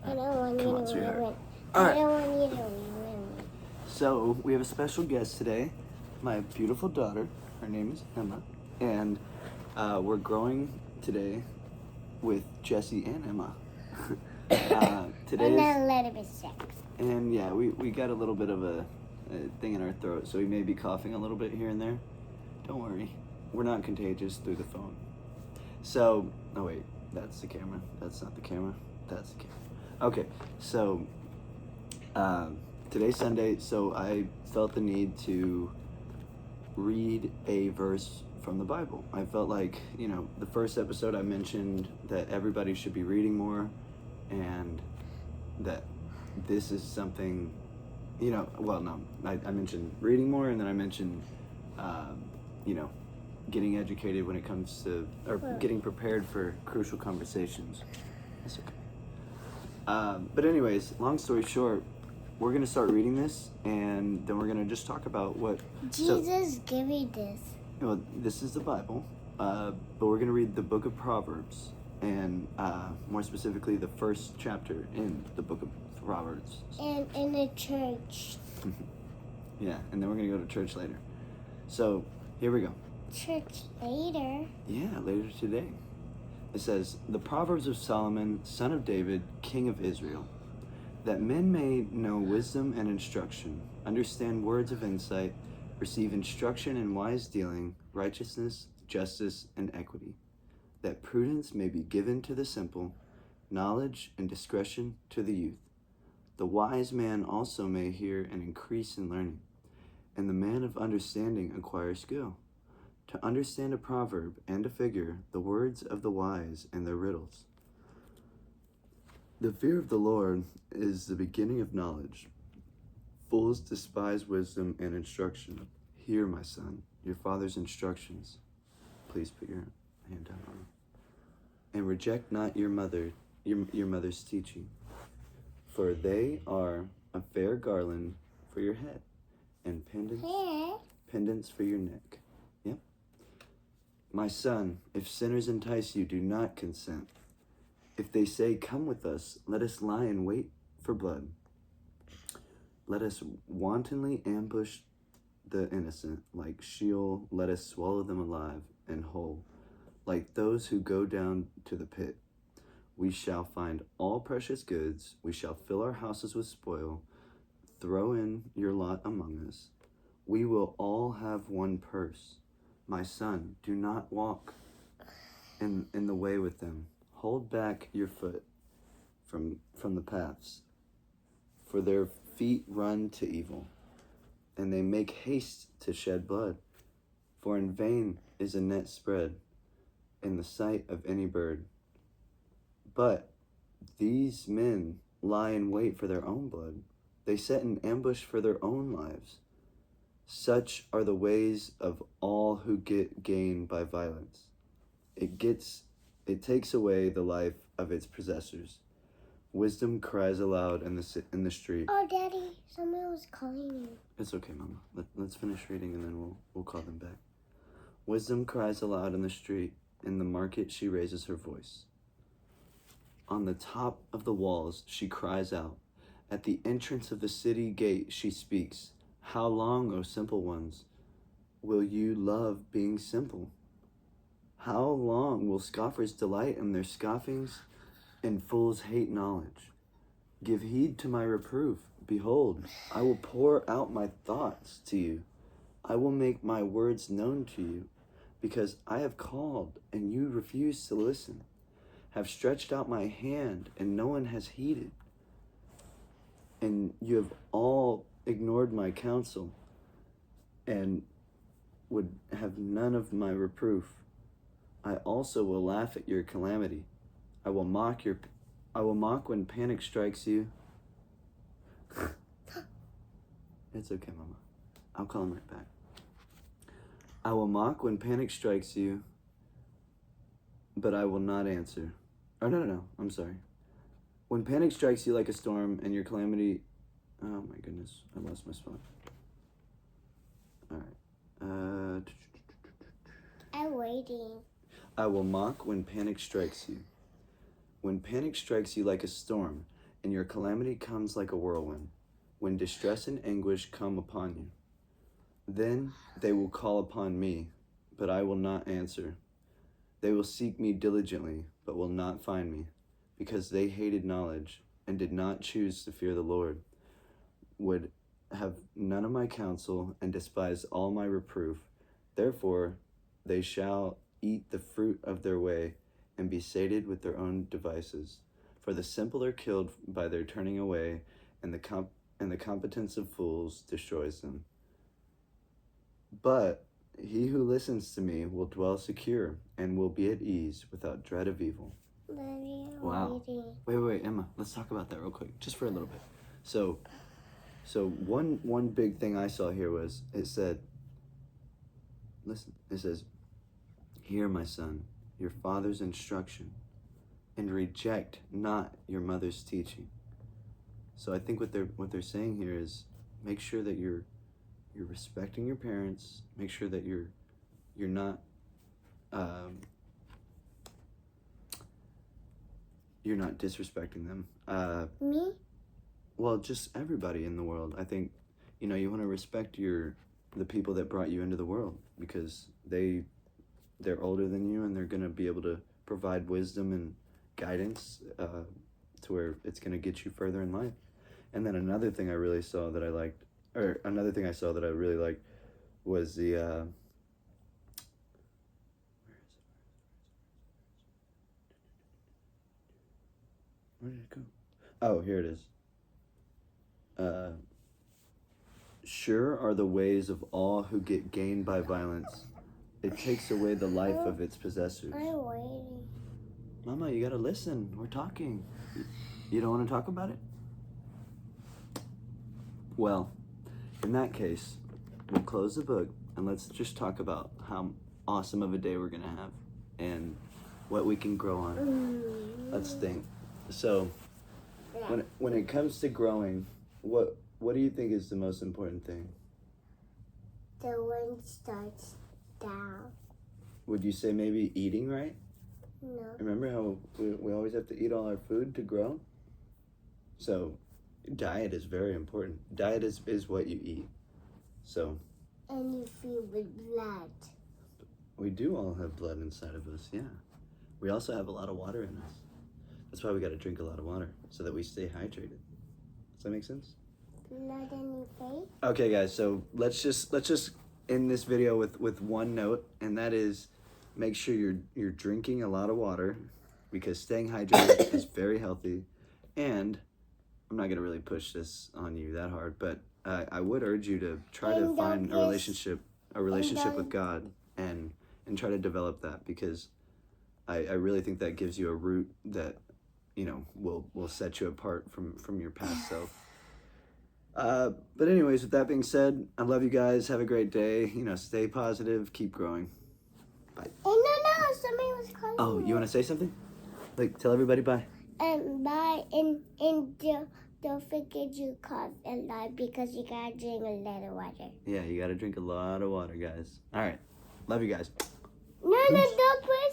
I don't want you to sweetheart. ruin. All right. I don't want you to ruin me. So we have a special guest today, my beautiful daughter. Her name is Emma, and we're growing today with Jesse and Emma. Today And is, a little bit sick. and yeah, we got a little bit of a thing in our throat, so we may be coughing a little bit here and there. Don't worry, we're not contagious through the phone. So, oh wait, that's the camera. That's not the camera. That's the camera. Okay, so today's Sunday, so I felt the need to read a verse from the Bible. I felt like, the first episode I mentioned that everybody should be reading more, and that this is something, I mentioned reading more, and then I mentioned, getting educated when it comes to, or getting prepared for crucial conversations. That's okay. But anyways, long story short, we're going to start reading this, and then we're going to just talk about what... Jesus gave me this. Well, this is the Bible, but we're going to read the Book of Proverbs, and more specifically, the first chapter in the Book of Proverbs. And in the church. Yeah, and then we're going to go to church later. So, here we go. Church later? Yeah, later today. It says, "The Proverbs of Solomon, son of David, king of Israel, that men may know wisdom and instruction, understand words of insight, receive instruction in wise dealing, righteousness, justice, and equity, that prudence may be given to the simple, knowledge and discretion to the youth. The wise man also may hear and increase in learning, and the man of understanding acquire skill. To understand a proverb and a figure, the words of the wise and their riddles. The fear of the Lord is the beginning of knowledge. Fools despise wisdom and instruction. Hear, my son, your father's instructions." Please put your hand down on it. "And reject not your mother's teaching, for they are a fair garland for your head, and pendants for your neck." Yep. "My son, if sinners entice you, do not consent. If they say, 'Come with us, let us lie in wait for blood. Let us wantonly ambush the innocent, like Sheol, let us swallow them alive and whole, like those who go down to the pit. We shall find all precious goods, we shall fill our houses with spoil. Throw in your lot among us. We will all have one purse. My son, do not walk in the way with them. Hold back your foot from the paths, for their feet run to evil, and they make haste to shed blood. For in vain is a net spread in the sight of any bird. But these men lie in wait for their own blood. They set an ambush for their own lives. Such are the ways of all who get gain by violence. It takes away the life of its possessors. Wisdom cries aloud in the street." Oh, Daddy, someone was calling you. It's okay, Mama. Let's finish reading and then we'll call them back. "Wisdom cries aloud in the street. In the market she raises her voice. On the top of the walls she cries out. At the entrance of the city gate she speaks. How long, O simple ones, will you love being simple? How long will scoffers delight in their scoffings, and fools hate knowledge? Give heed to my reproof. Behold, I will pour out my thoughts to you. I will make my words known to you, because I have called, and you refuse to listen, have stretched out my hand, and no one has heeded. And you have all ignored my counsel, and would have none of my reproof. I also will laugh at your calamity. I will mock when panic strikes you." It's okay, Mama. I'll call him right back. "I will mock when panic strikes you, but I will not answer." Oh, no, I'm sorry. "When panic strikes you like a storm and your calamity..." Oh my goodness, I lost my spot. All right. I'm waiting. "I will mock when panic strikes you. When panic strikes you like a storm and your calamity comes like a whirlwind, when distress and anguish come upon you. Then they will call upon me, but I will not answer. They will seek me diligently, but will not find me, because they hated knowledge and did not choose to fear the Lord, would have none of my counsel and despise all my reproof. Therefore they shall eat the fruit of their way and be sated with their own devices. For the simple are killed by their turning away, and the competence of fools destroys them. But he who listens to me will dwell secure and will be at ease without dread of evil. Daddy, I'm Wow. waiting. Wait, Emma. Let's talk about that real quick, just for a little bit. So one big thing I saw here was it said, listen, it says, "Hear, my son, your father's instruction, and reject not your mother's teaching." So I think what they're saying here is make sure that you're respecting your parents. Make sure that you're not you're not disrespecting them. Me? Well, just everybody in the world. I think, you want to respect the people that brought you into the world, because they're older than you, and they're going to be able to provide wisdom and guidance to where it's going to get you further in life. And then another thing I really saw that I liked, or another thing I saw that I really liked, was the where did it go? Oh, here it is. Sure are the ways of all who get gained by violence. It takes away the life of its possessors. I'm waiting. Mama, you gotta listen. We're talking. You don't want to talk about it? Well, in that case, we'll close the book and let's just talk about how awesome of a day we're gonna have and what we can grow on. Let's think. So, when it comes to growing, what do you think is the most important thing? The wind starts down. Would you say maybe eating right? No. Remember how we always have to eat all our food to grow? So, diet is very important. Diet is what you eat. So, And you feel with blood. we do all have blood inside of us, yeah. We also have a lot of water in us. That's why we got to drink a lot of water, so that we stay hydrated. Does that make sense? Blood in your face? Okay, guys, so let's just end this video with one note, and that is make sure you're drinking a lot of water, because staying hydrated is very healthy. And I'm not going to really push this on you that hard, but I would urge you to try to find a relationship with God and try to develop that, because I really think that gives you a root that will set you apart from your past self. But anyways, with that being said, I love you guys. Have a great day. Stay positive. Keep growing. Bye. No, somebody was calling Oh, me. you want to say something? Like, tell everybody bye. Bye, and don't forget you cough a lot, because you gotta drink a lot of water. Yeah, you got to drink a lot of water, guys. All right. Love you guys. No, don't push